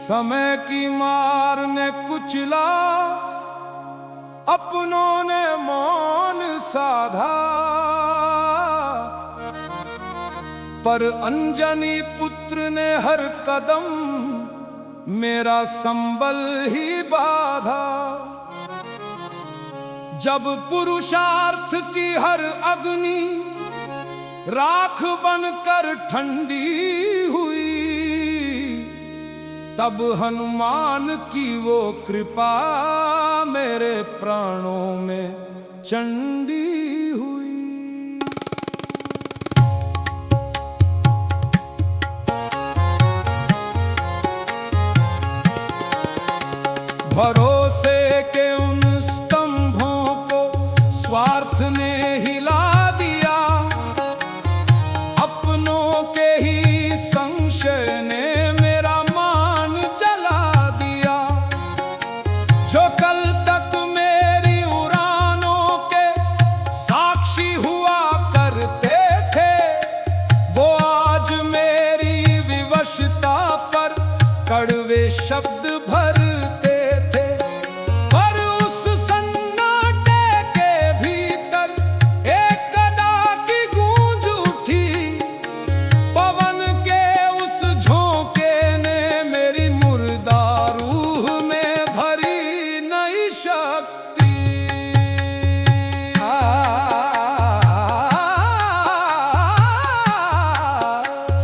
समय की मार ने कुचला, अपनों ने मौन साधा, पर अंजनी पुत्र ने हर कदम मेरा संबल ही बाधा। जब पुरुषार्थ की हर अग्नि राख बनकर ठंडी हुई, तब हनुमान की वो कृपा मेरे प्राणों में चंडी हुई। भरोसे के उन स्तंभों को स्वार्थ ने हिला दिया, अपनों के ही संशय ने मेरा मान जला दिया। जो कल तक मेरी उड़ानों के साक्षी हुआ करते थे, वो आज मेरी विवशता पर कड़वे शब्द भरते थे। पर उस सन्नाटे के भीतर एक गदा की गूंज उठी, पवन के उस झोंके ने मेरी मुर्दा रूह में भरी नई शक्ति।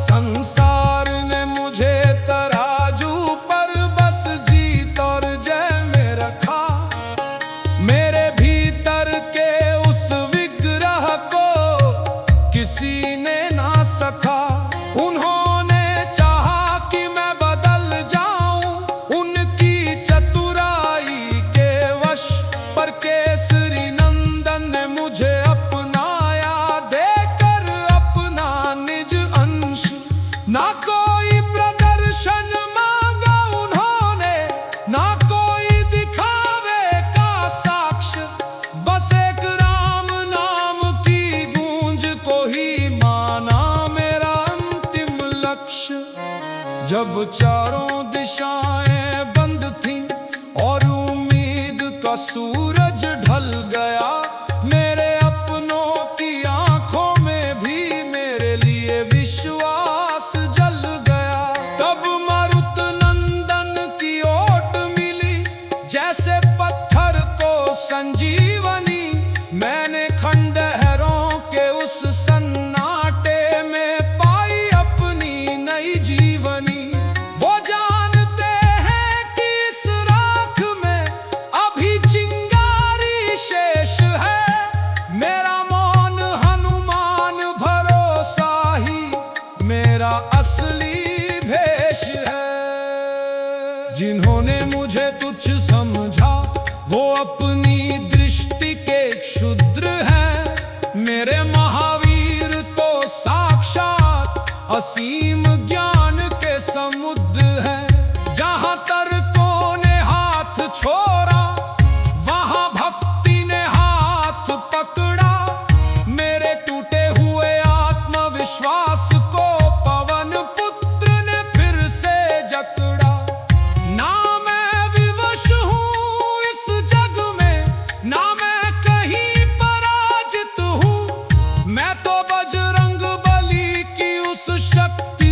संसार ने मुझे तराजू पर बस जीत और जय में रखा, मेरे भीतर के उस विग्रह को किसी ने ना सका। उन्होंने चाहा कि मैं बदल जाऊं उनकी चतुराई के वश, पर केसरी नंदन ने मुझे अपनाया, देकर अपना निज अंश। ना कोई प्रदर्शन मांगा उन्होंने, ना कोई दिखावे का साक्ष्य, बस एक राम नाम की गूंज को ही माना मेरा अंतिम लक्ष्य। जब चारों दिशाएं बंद थीं और उम्मीद का सूरज ढल गया, मेरे अपनों की आंखों में भी मेरे लिए विश्वास जल गया। तब मारुत नंदन की ओट मिली, जैसे पत्थर को संजीवनी। मैंने खंडहरों के उस सन्नाटे में पाई अपनी नई जीवनी। वो जानते हैं कि इस राख में अभी चिंगारी शेष है, मेरा मौन हनुमान भरोसा ही मेरा असली भेष है। जिन्होंने मुझे तुच्छ समझा वो अपनी दृष्टि के क्षुद्र हैं, मेरे महावीर तो साक्षात असीम ज्ञान के समुद्र हैं। जहां तर्कों ने हाथ छोड़ा, वहां भक्ति ने हाथ पकड़ा, मेरे टूटे हुए आत्मविश्वास को पवन पुत्र ने फिर से जकड़ा। ना मैं विवश हूँ इस जग में, ना मैं कहीं पराजित हूँ, मैं तो बजरंग बली की उस शक्ति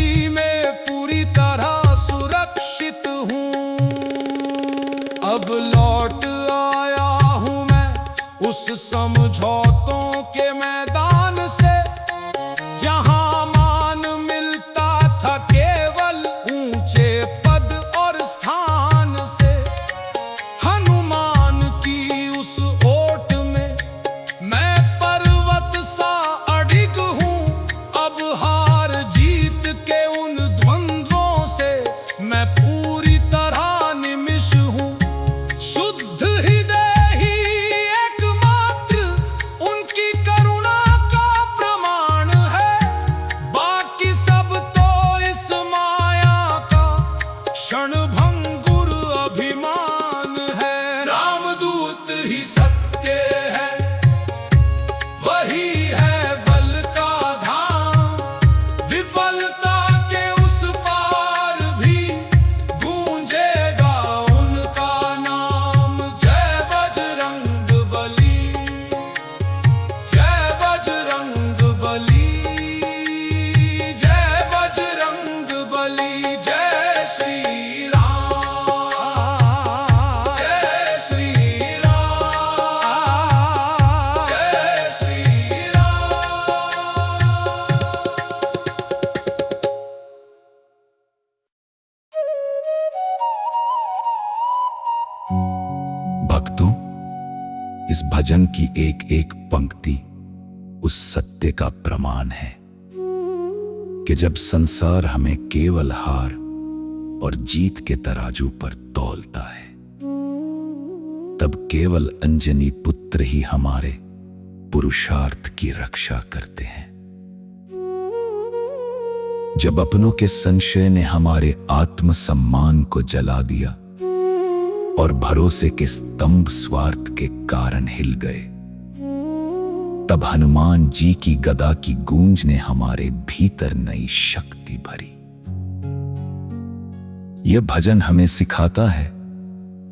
भक्तों, इस भजन की एक एक पंक्ति उस सत्य का प्रमाण है कि जब संसार हमें केवल हार और जीत के तराजू पर तौलता है, तब केवल अंजनी पुत्र ही हमारे पुरुषार्थ की रक्षा करते हैं। जब अपनों के संशय ने हमारे आत्मसम्मान को जला दिया और भरोसे के स्तंभ स्वार्थ के कारण हिल गए, तब हनुमान जी की गदा की गूंज ने हमारे भीतर नई शक्ति भरी। यह भजन हमें सिखाता है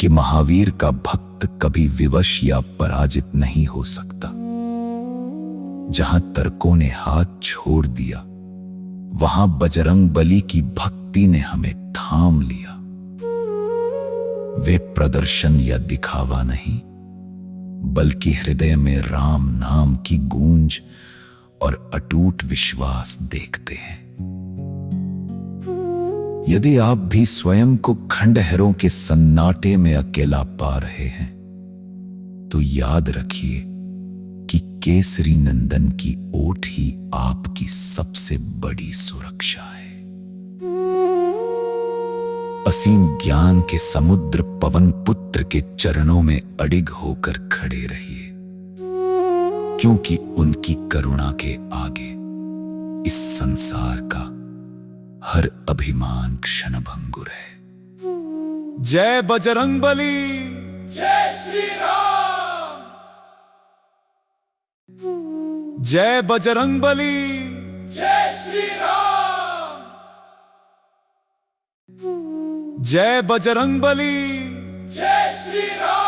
कि महावीर का भक्त कभी विवश या पराजित नहीं हो सकता। जहां तर्कों ने हाथ छोड़ दिया, वहां बजरंग बली की भक्ति ने हमें थाम लिया। वे प्रदर्शन या दिखावा नहीं, बल्कि हृदय में राम नाम की गूंज और अटूट विश्वास देखते हैं। यदि आप भी स्वयं को खंडहरों के सन्नाटे में अकेला पा रहे हैं, तो याद रखिए कि केसरी नंदन की ओट ही आपकी सबसे बड़ी सुरक्षा है। असीम ज्ञान के समुद्र पवन पुत्र के चरणों में अडिग होकर खड़े रहिए, क्योंकि उनकी करुणा के आगे इस संसार का हर अभिमान क्षणभंगुर है। जय बजरंग बली, जय श्री राम। जय बजरंग बली, जय श्री राम। जय बजरंग बली, जय श्री राम।